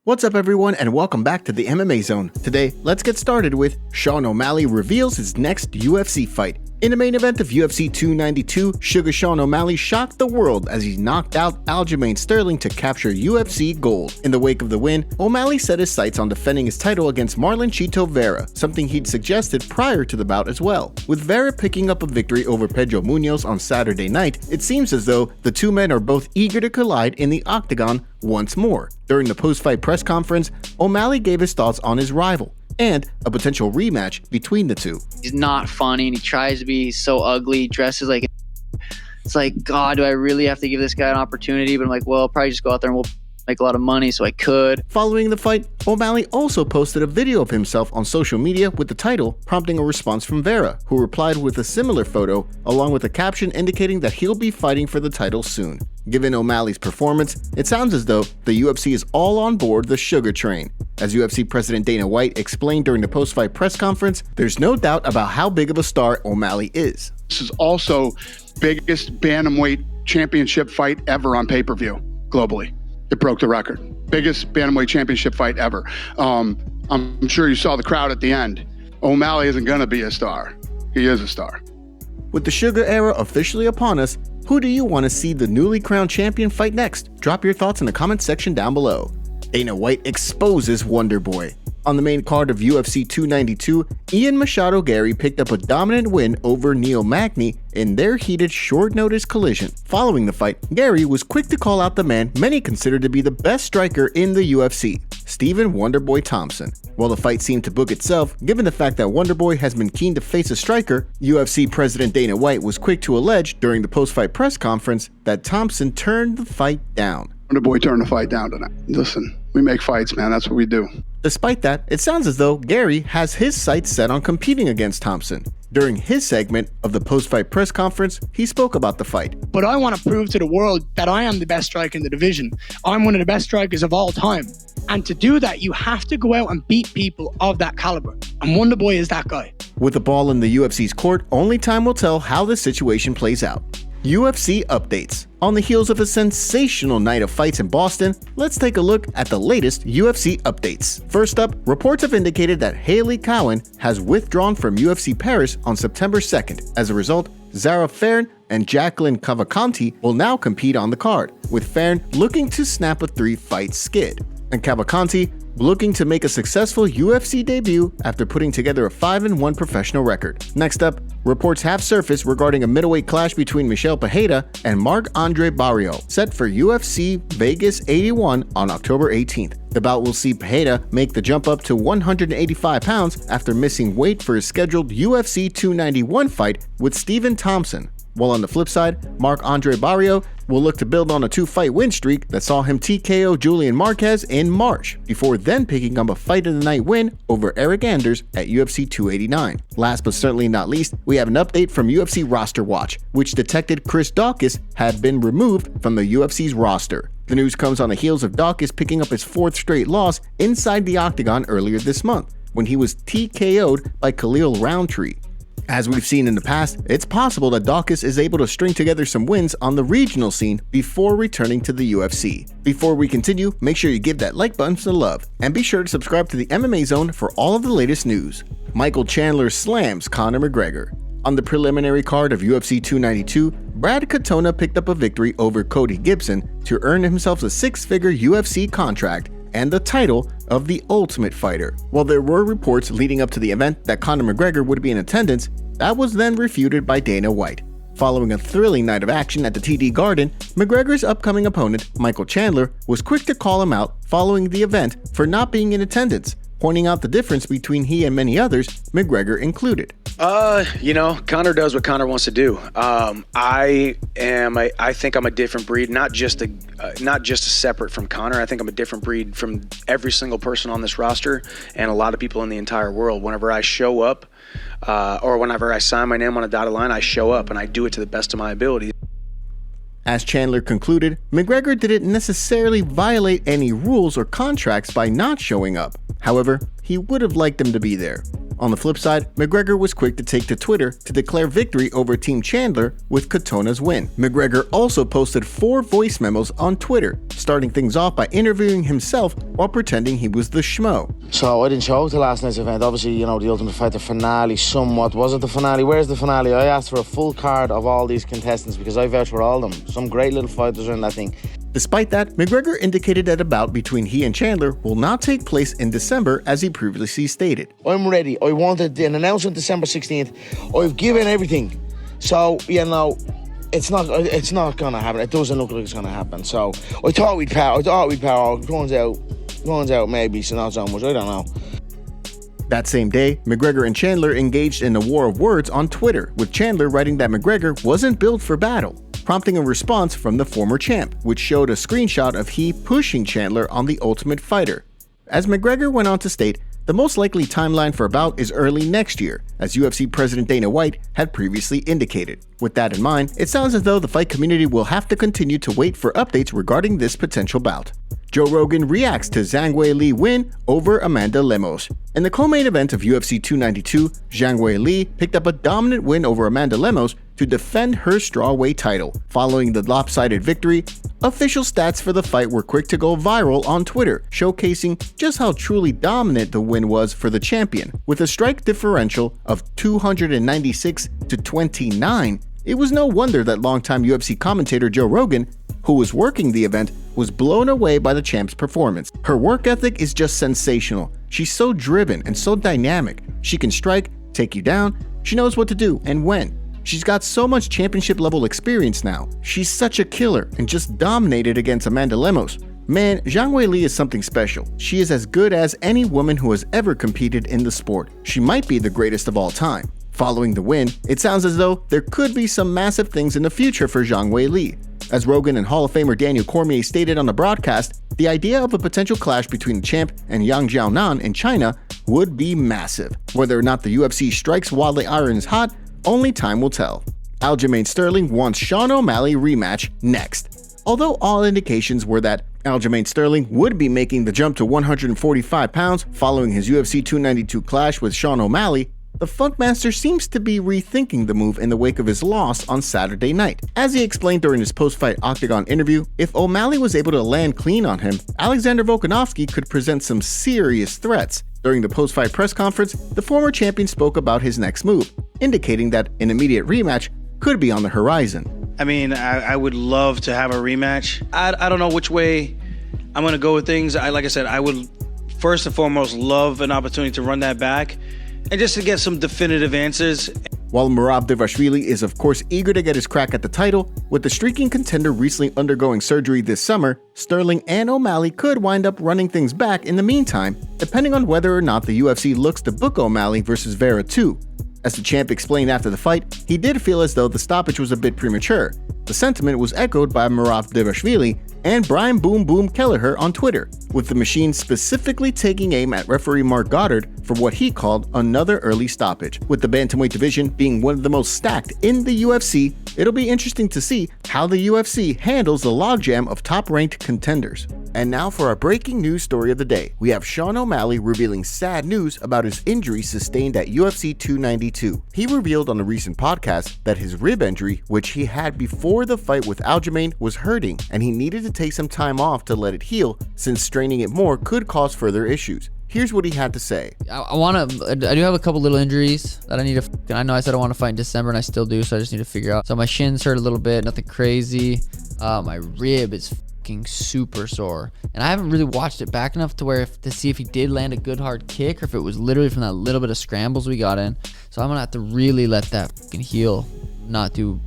What's up everyone and welcome back to the MMA Zone. Today, let's get started with Sean O'Malley reveals his next UFC fight. In the main event of UFC 292, Sugar Sean O'Malley shocked the world as he knocked out Aljamain Sterling to capture UFC gold. In the wake of the win, O'Malley set his sights on defending his title against Marlon Chito Vera, something he'd suggested prior to the bout as well. With Vera picking up a victory over Pedro Munoz on Saturday night, it seems as though the two men are both eager to collide in the octagon once more. During the post-fight press conference, O'Malley gave his thoughts on his rival and a potential rematch between the two. He's not funny and he tries to be so ugly, dresses like it's like, God, do I really have to give this guy an opportunity? But I'm like, well, I'll probably just go out there and we'll make a lot of money, so I could. Following the fight, O'Malley also posted a video of himself on social media with the title, prompting a response from Vera, who replied with a similar photo, along with a caption indicating that he'll be fighting for the title soon. Given O'Malley's performance, it sounds as though the UFC is all on board the sugar train. As UFC President Dana White explained during the post-fight press conference, there's no doubt about how big of a star O'Malley is. This is also biggest bantamweight championship fight ever on pay-per-view globally. It broke the record. Biggest bantamweight championship fight ever. I'm sure you saw the crowd at the end. O'Malley isn't going to be a star. He is a star. With the sugar era officially upon us, who do you want to see the newly crowned champion fight next? Drop your thoughts in the comment section down below. Dana White exposes Wonderboy. On the main card of UFC 292, Ian Machado Gary picked up a dominant win over Neil Magny in their heated short-notice collision. Following the fight, Gary was quick to call out the man many consider to be the best striker in the UFC, Stephen Wonderboy Thompson. While the fight seemed to book itself, given the fact that Wonderboy has been keen to face a striker, UFC President Dana White was quick to allege during the post-fight press conference that Thompson turned the fight down. Wonderboy turned the fight down tonight. Listen, we make fights, man. That's what we do. Despite that, it sounds as though Gary has his sights set on competing against Thompson. During his segment of the post-fight press conference, he spoke about the fight. But I want to prove to the world that I am the best striker in the division. I'm one of the best strikers of all time. And to do that, you have to go out and beat people of that caliber. And Wonderboy is that guy. With the ball in the UFC's court, only time will tell how the situation plays out. UFC updates. On the heels of a sensational night of fights in Boston, let's take a look at the latest UFC updates. First up, reports have indicated that Hailey Cowan has withdrawn from UFC Paris on September 2nd. As a result, Zara Fairn and Jacqueline Cavalcanti will now compete on the card, with Fairn looking to snap a 3-fight skid, and Cavalcanti looking to make a successful UFC debut after putting together a 5-1 professional record. Next up, reports have surfaced regarding a middleweight clash between Michel Pereira and Marc-Andre Barriault, set for UFC Vegas 81 on October 18th. The bout will see Pereira make the jump up to 185 pounds after missing weight for his scheduled UFC 291 fight with Stephen Thompson. While on the flip side, Marc-Andre Barriault will look to build on a 2-fight win streak that saw him TKO Julian Marquez in March, before then picking up a fight of the night win over Eric Anders at UFC 289. Last but certainly not least, we have an update from UFC Roster Watch, which detected Chris Daukaus had been removed from the UFC's roster. The news comes on the heels of Daukaus picking up his 4th straight loss inside the octagon earlier this month, when he was TKO'd by Khalil Roundtree. As we've seen in the past, it's possible that Daukaus is able to string together some wins on the regional scene before returning to the UFC. Before we continue, make sure you give that like button some love, and be sure to subscribe to the MMA Zone for all of the latest news. Michael Chandler slams Conor McGregor. On the preliminary card of UFC 292, Brad Katona picked up a victory over Cody Gibson to earn himself a 6-figure UFC contract and the title of the Ultimate Fighter. While there were reports leading up to the event that Conor McGregor would be in attendance, that was then refuted by Dana White. Following a thrilling night of action at the TD Garden, McGregor's upcoming opponent, Michael Chandler, was quick to call him out following the event for not being in attendance, pointing out the difference between he and many others, McGregor included. Conor does what Conor wants to do. I think I'm a different breed, not just separate from Conor. I think I'm a different breed from every single person on this roster and a lot of people in the entire world. Whenever I show up, or whenever I sign my name on a dotted line, I show up and I do it to the best of my ability. As Chandler concluded, McGregor didn't necessarily violate any rules or contracts by not showing up. However, he would have liked them to be there. On the flip side, McGregor was quick to take to Twitter to declare victory over Team Chandler with Katona's win. McGregor also posted 4 voice memos on Twitter, starting things off by interviewing himself while pretending he was the schmo. So I didn't show up to last night's event. Obviously, you know, the Ultimate Fighter finale somewhat. Was it the finale? Where's the finale? I asked for a full card of all these contestants because I vouch for all of them. Some great little fighters are in that thing. Despite that, McGregor indicated that a bout between he and Chandler will not take place in December as he previously stated. I'm ready. I wanted an announcement December 16th. I've given everything. So, you know, it's not gonna happen. It doesn't look like it's gonna happen. So I thought we'd power. Turns out maybe so not so much. I don't know. That same day, McGregor and Chandler engaged in a war of words on Twitter, with Chandler writing that McGregor wasn't built for battle, prompting a response from the former champ, which showed a screenshot of he pushing Chandler on the Ultimate Fighter. As McGregor went on to state, the most likely timeline for a bout is early next year, as UFC President Dana White had previously indicated. With that in mind, it sounds as though the fight community will have to continue to wait for updates regarding this potential bout. Joe Rogan reacts to Zhang Weili win over Amanda Lemos. In the co-main event of UFC 292, Zhang Weili picked up a dominant win over Amanda Lemos to defend her strawweight title. Following the lopsided victory, official stats for the fight were quick to go viral on Twitter, showcasing just how truly dominant the win was for the champion. With a strike differential of 296 to 29, it was no wonder that longtime UFC commentator Joe Rogan, who was working the event, was blown away by the champ's performance. Her work ethic is just sensational. She's so driven and so dynamic. She can strike, take you down, she knows what to do and when. She's got so much championship level experience now. She's such a killer and just dominated against Amanda Lemos. Man, Zhang Weili is something special. She is as good as any woman who has ever competed in the sport. She might be the greatest of all time. Following the win, it sounds as though there could be some massive things in the future for Zhang Weili. As Rogan and Hall of Famer Daniel Cormier stated on the broadcast, the idea of a potential clash between the champ and Yang Jiaonan in China would be massive. Whether or not the UFC strikes while the iron is hot, only time will tell. Aljamain Sterling wants Sean O'Malley rematch next. Although all indications were that Aljamain Sterling would be making the jump to 145 pounds following his UFC 292 clash with Sean O'Malley, the Funkmaster seems to be rethinking the move in the wake of his loss on Saturday night. As he explained during his post-fight Octagon interview, if O'Malley was able to land clean on him, Alexander Volkanovski could present some serious threats. During the post-fight press conference, the former champion spoke about his next move, indicating that an immediate rematch could be on the horizon. I mean, I would love to have a rematch. I don't know which way I'm going to go with things. Like I said, I would first and foremost love an opportunity to run that back and just to get some definitive answers. While Merab Dvalishvili is of course eager to get his crack at the title, with the streaking contender recently undergoing surgery this summer, Sterling and O'Malley could wind up running things back in the meantime, depending on whether or not the UFC looks to book O'Malley versus Vera 2. As the champ explained after the fight, he did feel as though the stoppage was a bit premature. The sentiment was echoed by Merab Dvalishvili and Brian Boom Boom Kelleher on Twitter, with the machine specifically taking aim at referee Mark Goddard for what he called another early stoppage. With the bantamweight division being one of the most stacked in the UFC, it'll be interesting to see how the UFC handles the logjam of top-ranked contenders. And now for our breaking news story of the day. We have Sean O'Malley revealing sad news about his injury sustained at UFC 292. He revealed on a recent podcast that his rib injury, which he had before the fight with Aljamain, was hurting and he needed to take some time off to let it heal, since straining it more could cause further issues. Here's what he had to say. I do have a couple little injuries that I need to, I know I said I want to fight in December and I still do, so I just need to figure out. So my shins hurt a little bit, nothing crazy. My rib is super sore, and I haven't really watched it back enough to see if he did land a good hard kick or if it was literally from that little bit of scrambles we got in. So I'm gonna have to really let that heal, not do,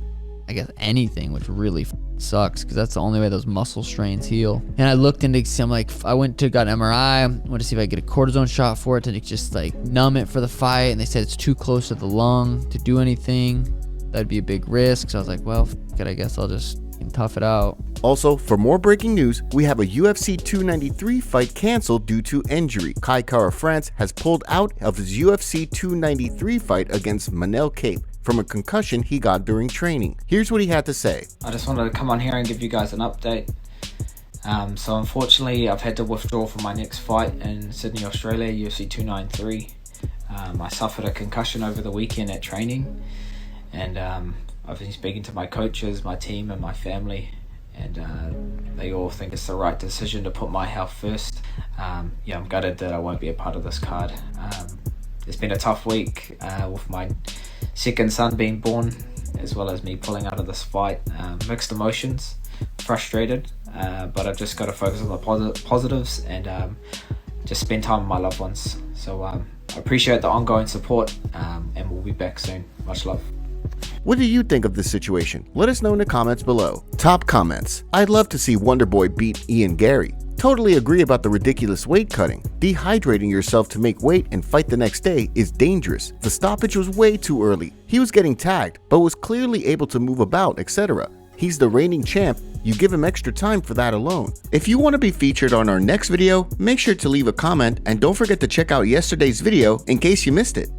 I guess, anything, which really sucks because that's the only way those muscle strains heal. And I looked into some, I went to got an MRI, went to see if I could get a cortisone shot for it to just numb it for the fight, and they said it's too close to the lung to do anything. That'd be a big risk. So I was like, well, I guess I'll just tough it out. Also, for more breaking news, we have a UFC 293 fight canceled due to injury. Kai Kara France has pulled out of his UFC 293 fight against Manel Cape from a concussion he got during training. Here's what he had to say. I just wanted to come on here and give you guys an update. So unfortunately, I've had to withdraw from my next fight in Sydney, Australia, UFC 293. I suffered a concussion over the weekend at training, and I've been speaking to my coaches, my team, and my family, and they all think it's the right decision to put my health first. I'm gutted that I won't be a part of this card. It's been a tough week with my second son being born, as well as me pulling out of this fight. Mixed emotions, frustrated, but I've just got to focus on the positives and just spend time with my loved ones. So I appreciate the ongoing support, and we'll be back soon. Much love. What do you think of this situation? Let us know in the comments below. Top comments. I'd love to see Wonderboy beat Ian Gary. Totally agree about the ridiculous weight cutting. Dehydrating yourself to make weight and fight the next day is dangerous. The stoppage was way too early. He was getting tagged, but was clearly able to move about, etc. He's the reigning champ. You give him extra time for that alone. If you want to be featured on our next video, make sure to leave a comment and don't forget to check out yesterday's video in case you missed it.